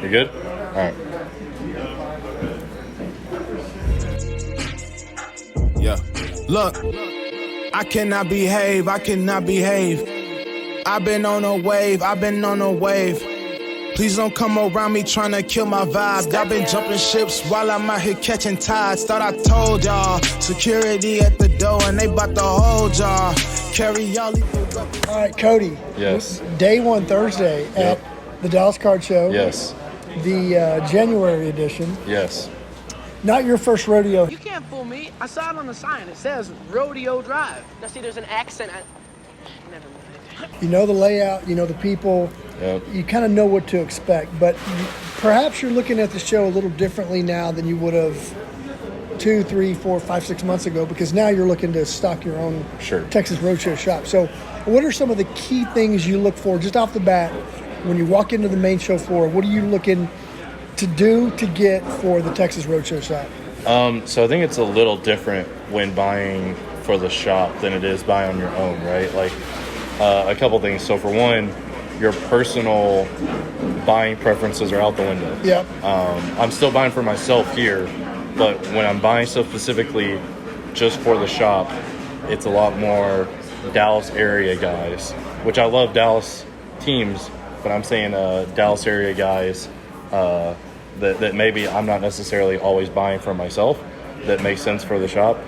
You good? All right. Yeah. Look, I cannot behave. I've been on a wave. Please don't come around me trying to kill my vibe. Y'all been jumping ships while I'm out here catching tides. Thought I told y'all, security at the door and they bout to hold y'all. Carry y'all. All right, Cody. Yes. Day one Thursday at the Dallas Card Show. Yes. The January edition. Yes. Not your first rodeo. You can't fool me. I saw it on the sign. It says Rodeo Drive. Now, see, there's an accent. Never mind. You know the layout. You know the people. Yep. You kind of know what to expect. But perhaps you're looking at the show a little differently now than you would have 2, 3, 4, 5, 6 months ago, because now you're looking to stock your own Texas Roadshow shop. So what are some of the key things you look for just off the bat when you walk into the main show floor? What are you looking to do to get for the Texas Roadshow shop? So I think it's a little different when buying for the shop than it is buying on your own, right? Like a couple things. So for one, your personal buying preferences are out the window. Yep. I'm still buying for myself here, but when I'm buying stuff specifically just for the shop, it's a lot more Dallas area guys, which I love Dallas teams, but I'm saying Dallas area guys that maybe I'm not necessarily always buying for myself that makes sense for the shop.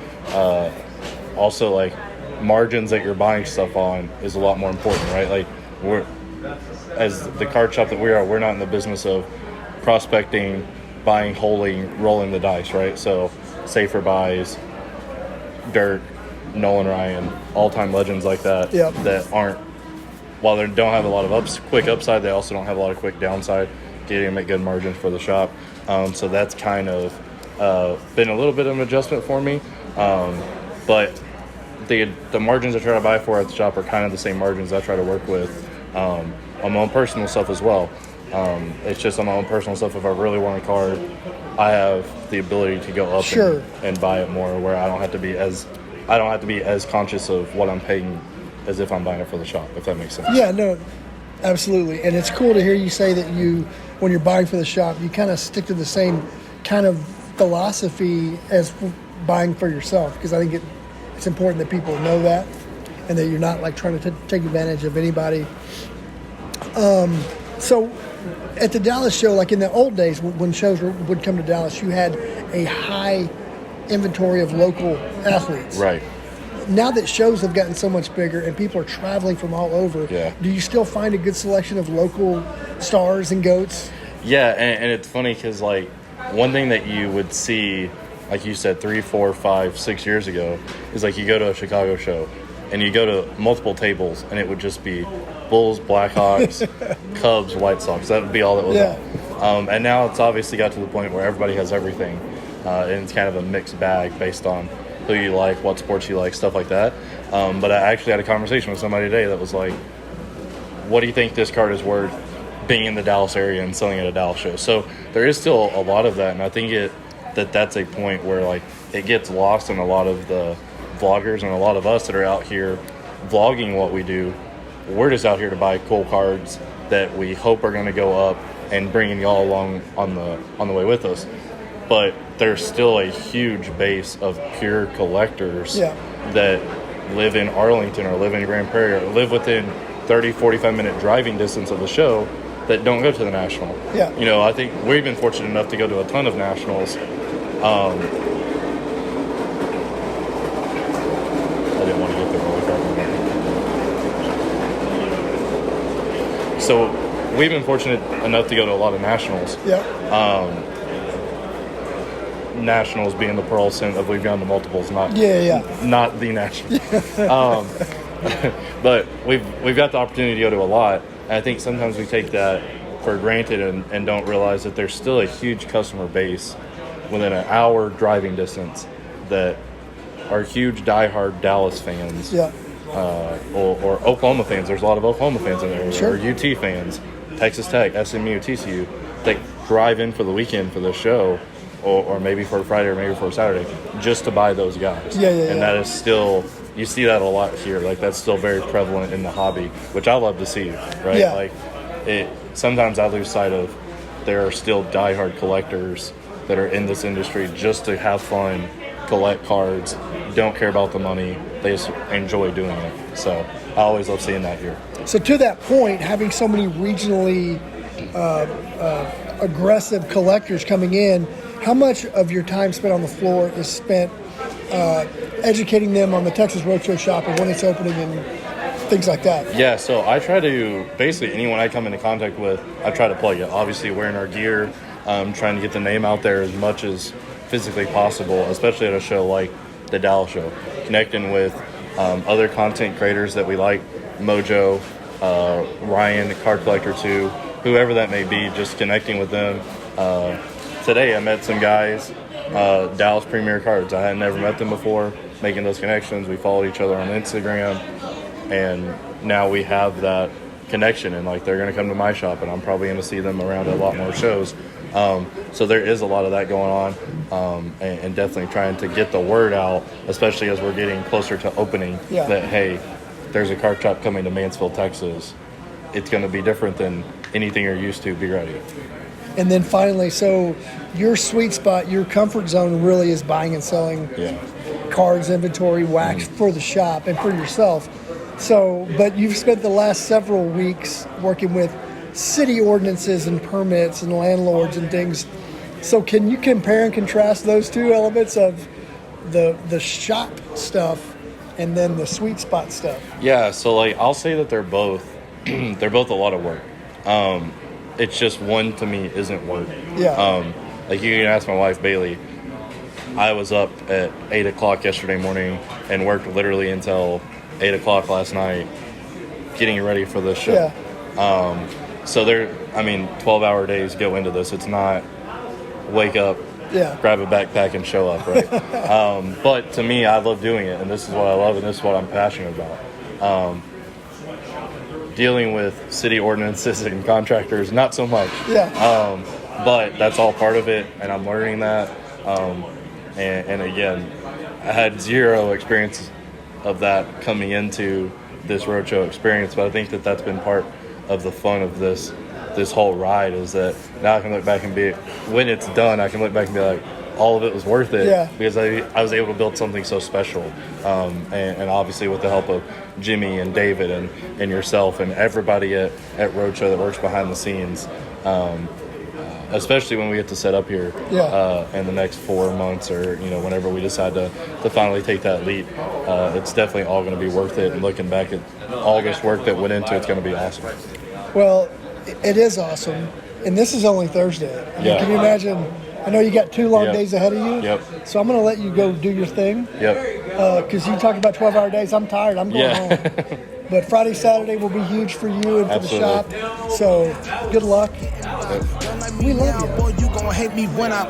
Also, like, margins that you're buying stuff on is a lot more important, right? Like, as the card shop that we are, we're not in the business of prospecting, buying, holding, rolling the dice, right? So safer buys, Dirk, Nolan Ryan, all-time legends like that that aren't, while they don't have a lot of quick upside, they also don't have a lot of quick downside, getting to make good margins for the shop. So that's kind of been a little bit of an adjustment for me. But the margins I try to buy for at the shop are kind of the same margins I try to work with on my own personal stuff as well. It's just on my own personal stuff. If I really want a card, I have the ability to go up and buy it more, where I don't have to be as conscious of what I'm paying as if I'm buying it for the shop, if that makes sense. Yeah, no, absolutely. And it's cool to hear you say that when you're buying for the shop, you kind of stick to the same kind of philosophy as buying for yourself, because I think it's important that people know that and that you're not like trying to take advantage of anybody. So at the Dallas show, like in the old days when shows would come to Dallas, you had a high inventory of local athletes. Right. Now that shows have gotten so much bigger and people are traveling from all over, do you still find a good selection of local stars and goats? Yeah, and it's funny because, like, one thing that you would see, like you said, 3, 4, 5, 6 years ago, is like you go to a Chicago show and you go to multiple tables and it would just be Bulls, Blackhawks, Cubs, White Sox. That would be all that was on. And now it's obviously got to the point where everybody has everything. And it's kind of a mixed bag based on who you like, what sports you like, stuff like that. But I actually had a conversation with somebody today that was like, what do you think this card is worth being in the Dallas area and selling at a Dallas show? So there is still a lot of that, and I think that's a point where, like, it gets lost in a lot of the vloggers and a lot of us that are out here vlogging what we do. We're just out here to buy cool cards that we hope are going to go up and bringing y'all along on the way with us. But there's still a huge base of pure collectors that live in Arlington or live in Grand Prairie or live within 30, 45-minute driving distance of the show that don't go to the National. Yeah. You know, I think we've been fortunate enough to go to a ton of Nationals. I didn't want to get the roller card. So we've been fortunate enough to go to a lot of Nationals. Yeah. Nationals being the plural sense of we've gone to multiples, not the National. But we've got the opportunity to go to a lot, and I think sometimes we take that for granted and don't realize that there's still a huge customer base within an hour driving distance that are huge diehard Dallas fans, or Oklahoma fans. There's a lot of Oklahoma fans in there, or UT fans, Texas Tech, SMU, TCU, that drive in for the weekend for the show. Or maybe for a Friday or maybe for a Saturday, just to buy those guys. And that is still, you see that a lot here. Like, that's still very prevalent in the hobby, which I love to see, right? Like, sometimes I lose sight of there are still diehard collectors that are in this industry just to have fun, collect cards, don't care about the money. They just enjoy doing it. So I always love seeing that here. So to that point, having so many regionally aggressive collectors coming in, how much of your time spent on the floor is spent educating them on the Texas Roadshow shop and when it's opening and things like that? Yeah, so I try to, basically anyone I come into contact with, I try to plug it. Obviously wearing our gear, trying to get the name out there as much as physically possible, especially at a show like the Dallas show. Connecting with other content creators that we like, Mojo, Ryan, the Card Collector 2, whoever that may be, just connecting with them. Today I met some guys, Dallas Premier Cards. I had never met them before, making those connections. We followed each other on Instagram, and now we have that connection, and like they're going to come to my shop, and I'm probably going to see them around a lot more shows. So there is a lot of that going on, and definitely trying to get the word out, especially as we're getting closer to opening, that, hey, there's a card shop coming to Mansfield, Texas. It's going to be different than anything you're used to. Be ready. And then finally, so your sweet spot, your comfort zone really is buying and selling cards, inventory, wax for the shop and for yourself. So, but you've spent the last several weeks working with city ordinances and permits and landlords and things. So can you compare and contrast those two elements of the shop stuff and then the sweet spot stuff? Yeah, so like I'll say that they're both they're both a lot of work. It's just one to me isn't work. Like you can ask my wife Bailey. I was up at 8 o'clock yesterday morning and worked literally until 8 o'clock last night getting ready for this show. So 12-hour days go into this. It's not wake up, grab a backpack and show up, right? But to me, I love doing it, and this is what I love, and this is what I'm passionate about. Dealing with city ordinances and contractors, not so much. But that's all part of it, and I'm learning that. And again, I had zero experience of that coming into this roadshow experience, but I think that that's been part of the fun of this whole ride, is that now I can look back and be, when it's done, I can look back and be like, all of it was worth it, because I was able to build something so special. And obviously with the help of Jimmy and David and yourself and everybody at Roadshow that works behind the scenes, especially when we get to set up here in the next 4 months, or whenever we decide to finally take that leap, it's definitely all going to be worth it. And looking back at all this work that went into it, it's going to be awesome. Well, it is awesome, and this is only Thursday. I mean, can you imagine? I know you got 2 long days ahead of you, so I'm going to let you go do your thing. Because you talk about 12-hour days. I'm tired. I'm going home. But Friday, Saturday will be huge for you and for the shop. So good luck. We love you. Boy, you gonna hate me when I